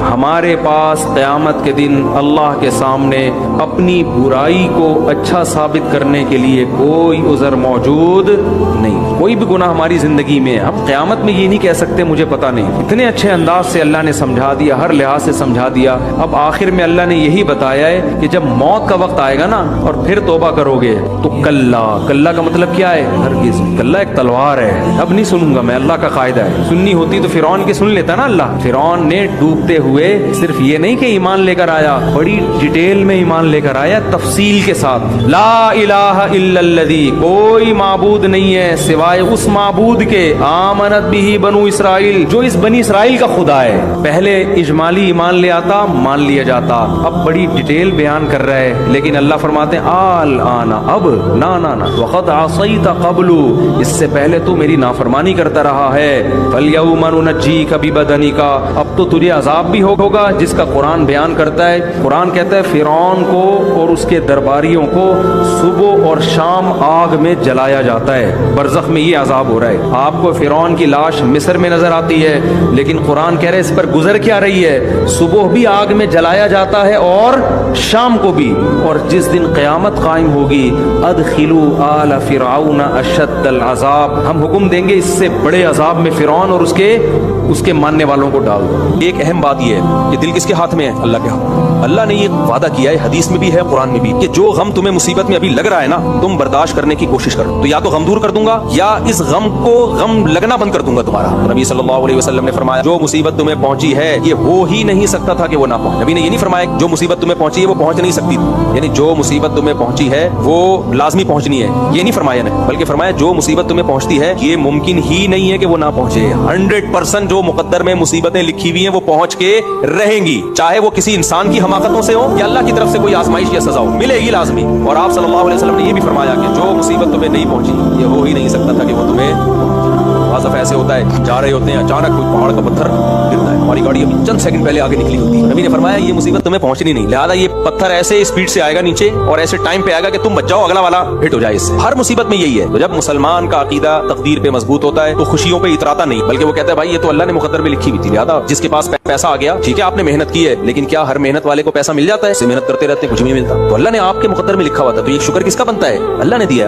ہمارے پاس قیامت کے دن اللہ کے سامنے اپنی برائی کو اچھا ثابت کرنے کے لیے کوئی عذر موجود نہیں. کوئی بھی گناہ ہماری زندگی میں اب قیامت میں یہ نہیں کہہ سکتے مجھے پتہ نہیں. اتنے اچھے انداز سے اللہ نے سمجھا دیا, ہر لحاظ سے سمجھا دیا. اب آخر میں اللہ نے یہی بتایا ہے کہ جب موت کا وقت آئے گا نا اور پھر توبہ کرو گے تو کلا, کلا کا مطلب کیا ہے؟ ہرگز. کلا ایک تلوار ہے, اب نہیں سنوں گا میں, اللہ کا قاعدہ ہے. سننی ہوتی تو فرعون کی سن لیتا نا اللہ. فرعون نے ڈوبتے ہوئے صرف یہ نہیں کہ ایمان لے کر آیا, بڑی ڈیٹیل میں ایمان لے کر آیا, تفصیل کے ساتھ. لا الہ الا الذی, کوئی معبود نہیں ہے سوائے اس معبود کے, آمنت بھی بنو اسرائیل, جو اس بنی اسرائیل کا خدا ہے. پہلے اجمالی ایمان لے آتا, مان لیا جاتا, اب بڑی ڈیٹیل بیان کر رہا ہے. لیکن اللہ فرماتے ہیں الآن, اب نا نا نا, وقد عصیت قبل, اس سے پہلے تو میری نافرمانی کرتا رہا ہے. فالیوم ننجیک ببدنک, اب تو تجھے عذاب بھی ہوگا, جس کا قرآن بیان کرتا ہے. قرآن کہتا ہے فرعون کو اور اس کے درباریوں کو صبح اور شام آگ میں جلایا جاتا ہے. برزخ میں یہ عذاب ہو رہا ہے. آپ کو فرعون کی لاش مصر میں نظر آتی ہے, لیکن قرآن کہہ رہے اس پر گزر کیا رہی ہے, صبح بھی آگ میں جلایا جاتا ہے اور شام کو بھی. اور جس دن قیامت قائم ہوگی, ادخلوا آل فرعون اشد العذاب, ہم حکم دیں گے اس سے بڑے عذاب میں فرعون اور اس کے ماننے والوں کو ڈال دو. ایک اہم بات یہ ہے کہ دل کس کے ہاتھ میں ہے؟ اللہ کے ہاتھ. اللہ نے یہ وعدہ کیا ہے, حدیث میں بھی ہے, قرآن میں بھی, کہ جو غم تمہیں مصیبت میں ابھی لگ رہا ہے نا, تم برداشت کرنے کی کوشش کرو تو یا تو غم دور کر دوں گا یا اس غم کو غم لگنا بند کر دوں گا تمہارا. نبی صلی اللہ علیہ وسلم نے فرمایا جو مصیبت تمہیں پہنچی ہے یہ ہو ہی نہیں سکتا تھا کہ وہ نہ پہنچے. نبی نے یہ نہیں فرمایا جو مصیبت تمہیں پہنچی ہے وہ پہنچ نہیں سکتی, یعنی جو مصیبت تمہیں پہنچی ہے وہ لازمی پہنچنی ہے, یہ نہیں فرمایا نے, بلکہ فرمایا جو مصیبت تمہیں پہنچتی ہے یہ ممکن ہی نہیں ہے کہ وہ نہ پہنچے. 100% جو مقدر میں مصیبتیں لکھی ہوئی ہیں وہ پہنچ کے رہیں گی, چاہے وہ کسی انسان کی حماقتوں سے ہو یا اللہ کی طرف سے کوئی آزمائش یا سزا ہو, ملے گی لازمی. اور آپ صلی اللہ علیہ وسلم نے یہ بھی فرمایا کہ جو مصیبت تمہیں نہیں پہنچی یہ ہو ہی نہیں سکتا تھا کہ وہ تمہیں. بعض دفعہ ایسے ہوتا ہے جا رہے ہوتے ہیں, اچانک کوئی پہاڑ کا پتھر گرتا ہے, ہماری گاڑی ابھی چند سیکنڈ پہلے آگے نکلی ہوتی ہے. نبی نے فرمایا یہ مصیبت تمہیں پہنچنی نہیں, لہٰذا یہ پتھر ایسے اسپیڈ سے آئے گا نیچے اور ایسے ٹائم پہ آئے گا کہ تم بچ جاؤ, اگلا والا ہٹ ہو جائے اس سے. ہر مصیبت میں یہی ہے. تو جب مسلمان کا عقیدہ تقدیر پہ مضبوط ہوتا ہے تو خوشیوں پہ اتراتا نہیں, بلکہ وہ کہتا ہے بھائی یہ تو اللہ نے مقدر میں لکھی ہوئی تھی, لہٰذا جس کے پاس پیسہ آ گیا ٹھیک ہے آپ نے محنت کی ہے, لیکن کیا ہر محنت والے کو پیسہ مل جاتا ہے؟ محنت کرتے رہتے کچھ نہیں ملتا. تو اللہ نے آپ کے مقدر میں لکھا ہوا تھا, تو یہ شکر کس کا بنتا ہے؟ اللہ نے دیا.